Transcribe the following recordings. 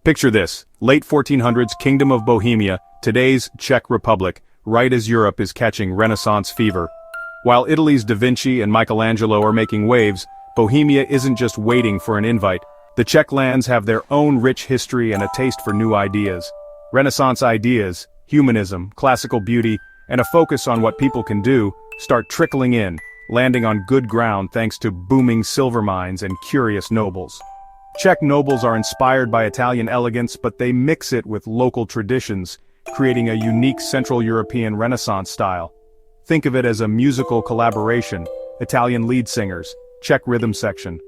Picture this, late 1400s Kingdom of Bohemia, today's Czech Republic, right as Europe is catching Renaissance fever. While Italy's Da Vinci and Michelangelo are making waves, Bohemia isn't just waiting for an invite. The Czech lands have their own rich history and a taste for new ideas. Renaissance ideas, humanism, classical beauty, and a focus on what people can do, start trickling in, landing on good ground thanks to booming silver mines and curious nobles. Czech nobles are inspired by Italian elegance, but they mix it with local traditions, creating a unique Central European Renaissance style. Think of it as a musical collaboration, Italian lead singers, Czech rhythm section.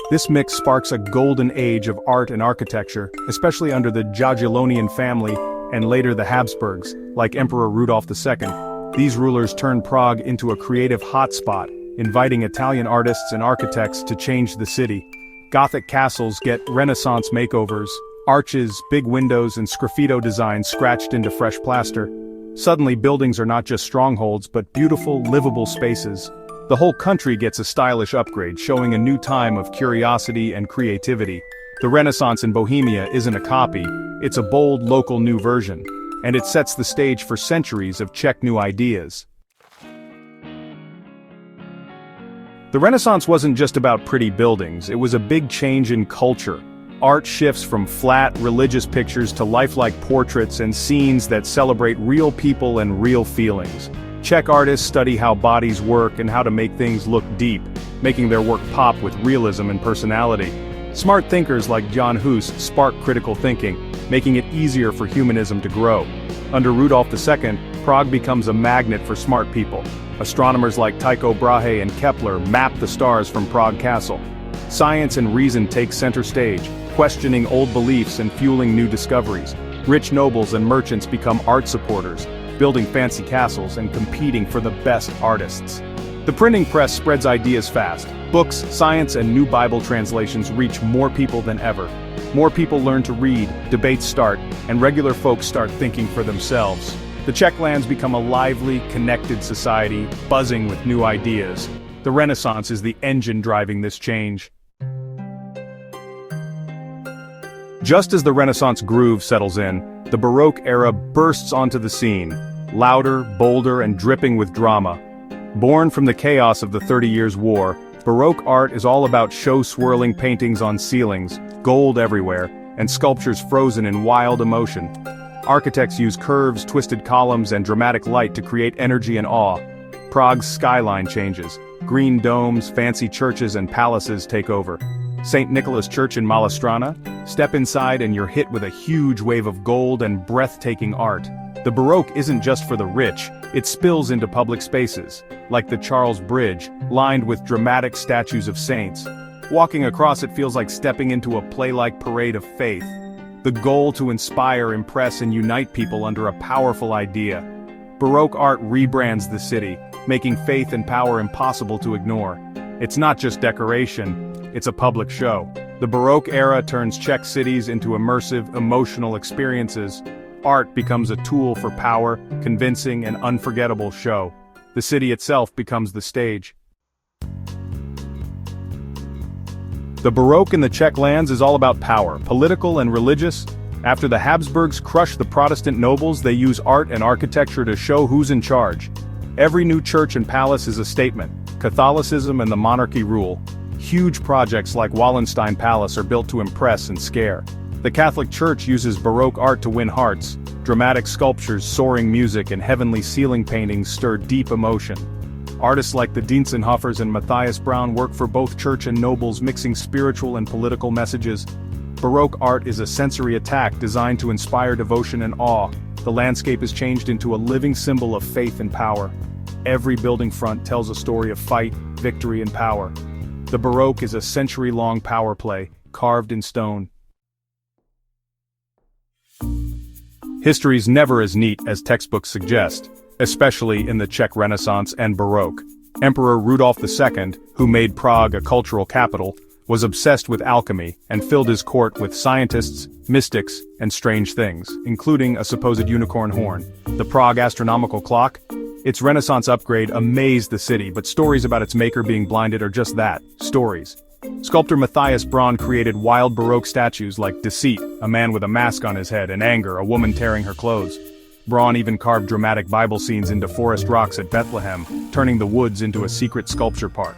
This mix sparks a golden age of art and architecture, especially under the Jagiellonian family and later the Habsburgs, like Emperor Rudolf II. These rulers turned Prague into a creative hotspot, inviting Italian artists and architects to change the city. Gothic castles get Renaissance makeovers, arches, big windows and sgraffito designs scratched into fresh plaster. Suddenly buildings are not just strongholds but beautiful, livable spaces. The whole country gets a stylish upgrade, showing a new time of curiosity and creativity. The Renaissance in Bohemia isn't a copy, it's a bold local new version, and it sets the stage for centuries of Czech new ideas. The Renaissance wasn't just about pretty buildings, it was a big change in culture. Art shifts from flat, religious pictures to lifelike portraits and scenes that celebrate real people and real feelings. Czech artists study how bodies work and how to make things look deep, making their work pop with realism and personality. Smart thinkers like Jan Hus spark critical thinking, making it easier for humanism to grow. Under Rudolf II, Prague becomes a magnet for smart people. Astronomers like Tycho Brahe and Kepler map the stars from Prague Castle. Science and reason take center stage, questioning old beliefs and fueling new discoveries. Rich nobles and merchants become art supporters, building fancy castles and competing for the best artists. The printing press spreads ideas fast. Books, science, and new Bible translations reach more people than ever. More people learn to read, debates start, and regular folks start thinking for themselves. The Czech lands become a lively, connected society, buzzing with new ideas. The Renaissance is the engine driving this change. Just as the Renaissance groove settles in, the Baroque era bursts onto the scene, louder, bolder, and dripping with drama. Born from the chaos of the 30 Years' War, Baroque art is all about show-swirling paintings on ceilings, gold everywhere, and sculptures frozen in wild emotion. Architects use curves, twisted columns, and dramatic light to create energy and awe. Prague's skyline changes. Green domes, fancy churches, and palaces take over. St. Nicholas Church in Malá step inside and you're hit with a huge wave of gold and breathtaking art. The Baroque isn't just for the rich, it spills into public spaces, like the Charles Bridge, lined with dramatic statues of saints. Walking across it feels like stepping into a play-like parade of faith. The goal to inspire, impress, and unite people under a powerful idea. Baroque art rebrands the city, making faith and power impossible to ignore. It's not just decoration, it's a public show. The Baroque era turns Czech cities into immersive, emotional experiences. Art becomes a tool for power, convincing, and unforgettable show. The city itself becomes the stage. The Baroque in the Czech lands is all about power, political and religious. After the Habsburgs crush the Protestant nobles, they use art and architecture to show who's in charge. Every new church and palace is a statement. Catholicism and the monarchy rule. Huge projects like Wallenstein Palace are built to impress and scare. The Catholic Church uses Baroque art to win hearts. Dramatic sculptures, soaring music, and heavenly ceiling paintings stir deep emotion. Artists like the Dientzenhoffers and Matthias Braun work for both church and nobles, mixing spiritual and political messages. Baroque art is a sensory attack designed to inspire devotion and awe. The landscape is changed into a living symbol of faith and power. Every building front tells a story of fight, victory, and power. The Baroque is a century-long power play, carved in stone. History's never as neat as textbooks suggest, especially in the Czech Renaissance and Baroque. Emperor Rudolf II, who made Prague a cultural capital, was obsessed with alchemy and filled his court with scientists, mystics, and strange things, including a supposed unicorn horn. The Prague astronomical clock? Its Renaissance upgrade amazed the city, but stories about its maker being blinded are just that, stories. Sculptor Matthias Braun created wild Baroque statues like Deceit, a man with a mask on his head, and Anger, a woman tearing her clothes. Braun even carved dramatic Bible scenes into forest rocks at Bethlehem, turning the woods into a secret sculpture park.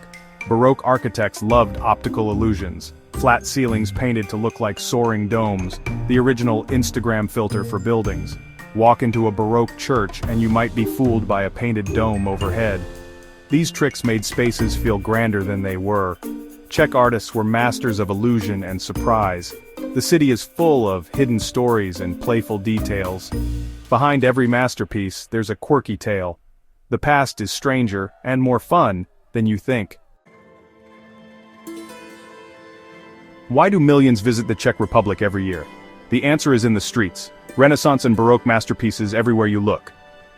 Baroque architects loved optical illusions. Flat ceilings painted to look like soaring domes, the original Instagram filter for buildings. Walk into a Baroque church and you might be fooled by a painted dome overhead. These tricks made spaces feel grander than they were. Czech artists were masters of illusion and surprise. The city is full of hidden stories and playful details. Behind every masterpiece, there's a quirky tale. The past is stranger and more fun than you think. Why do millions visit the Czech Republic every year? The answer is in the streets. Renaissance and Baroque masterpieces everywhere you look.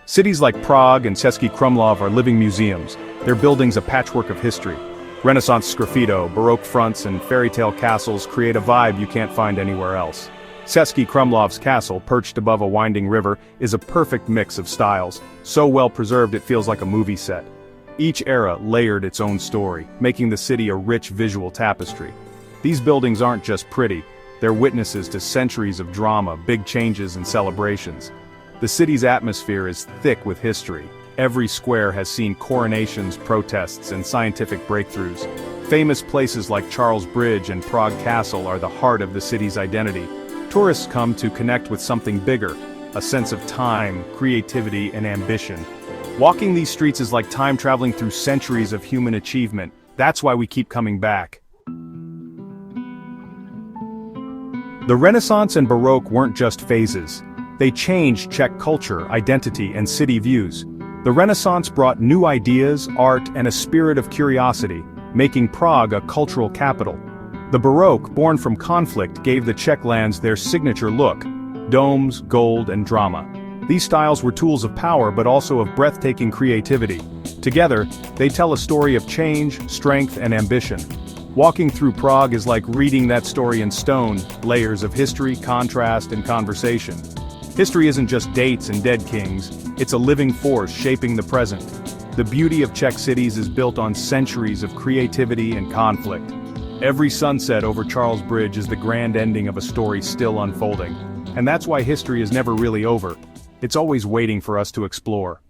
Cities like Prague and Český Krumlov are living museums, their buildings a patchwork of history. Renaissance sgraffito, Baroque fronts and fairy tale castles create a vibe you can't find anywhere else. Český Krumlov's castle, perched above a winding river, is a perfect mix of styles, so well preserved it feels like a movie set. Each era layered its own story, making the city a rich visual tapestry. These buildings aren't just pretty, they're witnesses to centuries of drama, big changes and celebrations. The city's atmosphere is thick with history. Every square has seen coronations, protests, and scientific breakthroughs. Famous places like Charles Bridge and Prague Castle are the heart of the city's identity. Tourists come to connect with something bigger, a sense of time, creativity, and ambition. Walking these streets is like time traveling through centuries of human achievement. That's why we keep coming back. The Renaissance and Baroque weren't just phases. They changed Czech culture, identity, and city views. The Renaissance brought new ideas, art, and a spirit of curiosity, making Prague a cultural capital. The Baroque, born from conflict, gave the Czech lands their signature look: domes, gold, and drama. These styles were tools of power but also of breathtaking creativity. Together, they tell a story of change, strength, and ambition. Walking through Prague is like reading that story in stone, layers of history, contrast, and conversation. History isn't just dates and dead kings, it's a living force shaping the present. The beauty of Czech cities is built on centuries of creativity and conflict. Every sunset over Charles Bridge is the grand ending of a story still unfolding. And that's why history is never really over. It's always waiting for us to explore.